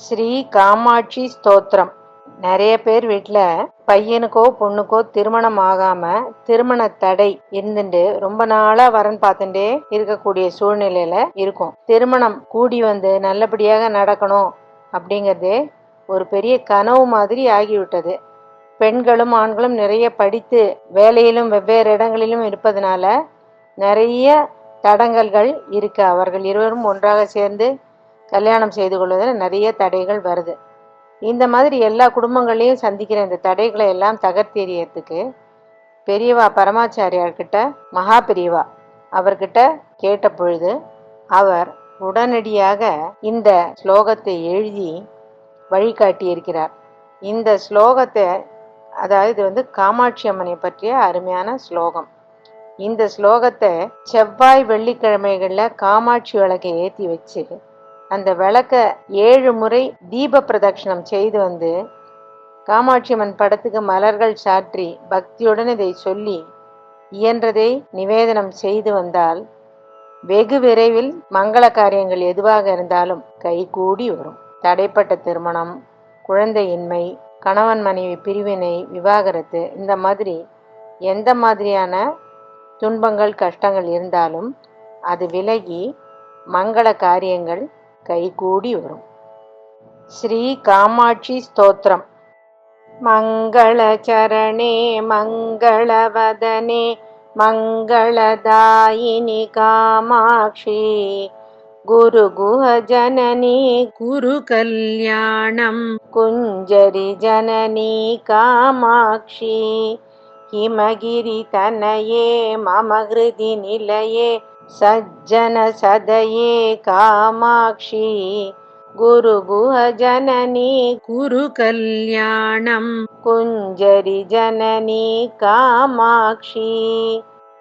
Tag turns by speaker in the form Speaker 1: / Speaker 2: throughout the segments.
Speaker 1: ஸ்ரீ காமாட்சி ஸ்தோத்திரம். நிறைய பேர் வீட்டில் பையனுக்கோ பொண்ணுக்கோ திருமணம் ஆகாம திருமண தடை இருந்துட்டு ரொம்ப நாளா வரன் பார்த்துட்டே இருக்கக்கூடிய சூழ்நிலையில இருக்கும். திருமணம் கூடி வந்து நல்லபடியாக நடக்கணும் அப்படிங்கிறதே ஒரு பெரிய கனவு மாதிரி ஆகிவிட்டது. பெண்களும் ஆண்களும் நிறைய படித்து வேலையிலும் வெவ்வேறு இடங்களிலும் இருப்பதனால நிறைய தடங்கல்கள் இருக்கு. அவர்கள் இருவரும் ஒன்றாக சேர்ந்து கல்யாணம் செய்து கொள்வதில் நிறைய தடைகள் வருது. இந்த மாதிரி எல்லா குடும்பங்களையும் சந்திக்கிற இந்த தடைகளை எல்லாம் தகர்த்தெறியறதுக்கு பெரியவா பரமாச்சாரியார்கிட்ட மகா பெரியவா அவர்கிட்ட கேட்ட பொழுது அவர் உடனடியாக இந்த ஸ்லோகத்தை எழுதி வழிகாட்டி இருக்கிறார். இந்த ஸ்லோகத்தை அதாவது இது காமாட்சி அம்மனை பற்றிய அருமையான ஸ்லோகம். இந்த ஸ்லோகத்தை செவ்வாய் வெள்ளிக்கிழமைகள்ல காமாட்சி விளக்கை ஏற்றி வச்சு அந்த விளக்க 7 முறை தீப பிரதட்சணம் செய்து வந்து காமாட்சி அம்மன் படத்துக்கு மலர்கள் சாற்றி பக்தியுடன் இதை சொல்லி இயன்றதை நிவேதனம் செய்து வந்தால் வெகு விரைவில் மங்கள காரியங்கள் எதுவாக இருந்தாலும் கைகூடி வரும். தடைப்பட்ட திருமணம், குழந்தையின்மை, கணவன் மனைவி பிரிவினை, விவாகரத்து, இந்த மாதிரி எந்த மாதிரியான துன்பங்கள் கஷ்டங்கள் இருந்தாலும் அது விலகி மங்கள காரியங்கள் கைகூடி வரும். ஸ்ரீ காமாட்சி ஸ்தோத்திரம். மங்களச்சரணே மங்களவதனே மங்களதாயினி காமாட்சி குரு குஹ ஜனனி குரு கல்யாணம் குஞ்சரி ஜனனி காமாட்சி ஹிமகிரி தனயே மம ஹிருதி நிலையே சஜ்ஜன சதயே காமாட்சி குரு குஹ ஜனனி குரு கல்யாணம் குஞ்சரி ஜனனி காமாட்சி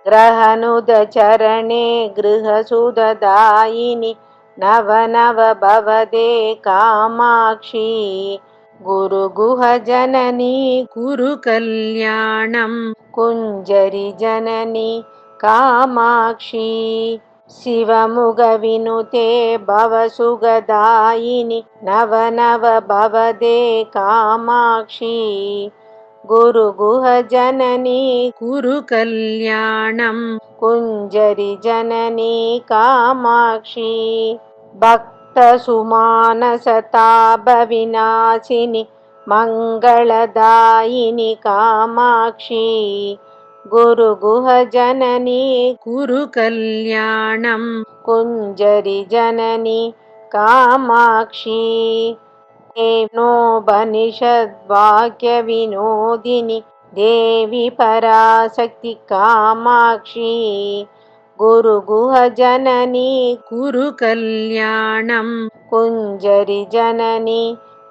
Speaker 1: கிரஹனுத சரணே கிருஹசுததாயினி நவ நவ பவதே காமாட்சி குரு குஹ ஜனனி குரு கல்யாணம் குஞ்சரி ஜனனி காமாட்சி சிவமுக வினுதே பவசுகதாயினி நவ நவ பவதே காமாட்சி குரு குஹ ஜனனி குரு கல்யாணம் குஞ்சரி ஜனனி காமாட்சி பக்த சுமானசதாப விநாசினி மங்களதாயினி காமாட்சி குரு குஹ ஜனனி குரு கல்யாணம் குஞ்சரி ஜனனி காமாட்சி ஏனோபனிஷத் வாக்ய வினோதினி தேவி பராசக்தி காமாட்சி குரு குஹ ஜனனி குரு கல்யாணம் குஞ்சரி ஜனனி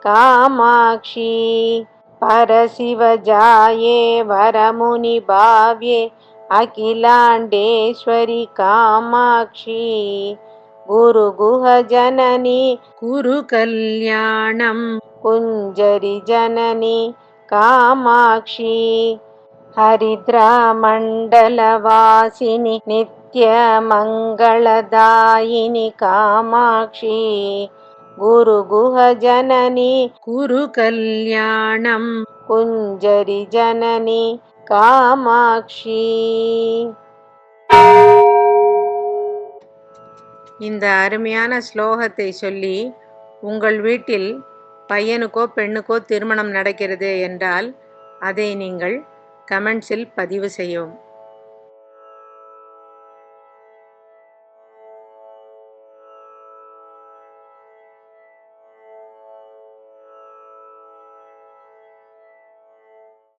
Speaker 1: காமாட்சி பரசிவ ஜாயே வரமுனி பாவ்யே அகிலாண்டேஸ்வரி காமாட்சி குரு குஹ ஜனனி குரு கல்யாணம் குஞ்சரி ஜனனி காமாட்சி ஹரித்ரா மண்டலவாசினி நித்ய மங்களதாயினி காமாட்சி குரு குஹ ஜனனி குரு கல்யாணம் குஞ்சரி ஜனனி காமாட்சி. இந்த அருமையான ஸ்லோகத்தை சொல்லி உங்கள் வீட்டில் பையனுக்கோ பெண்ணுக்கோ திருமணம் நடக்கிறது என்றால் அதை நீங்கள் கமெண்ட்ஸில் பதிவு செய்யவும்.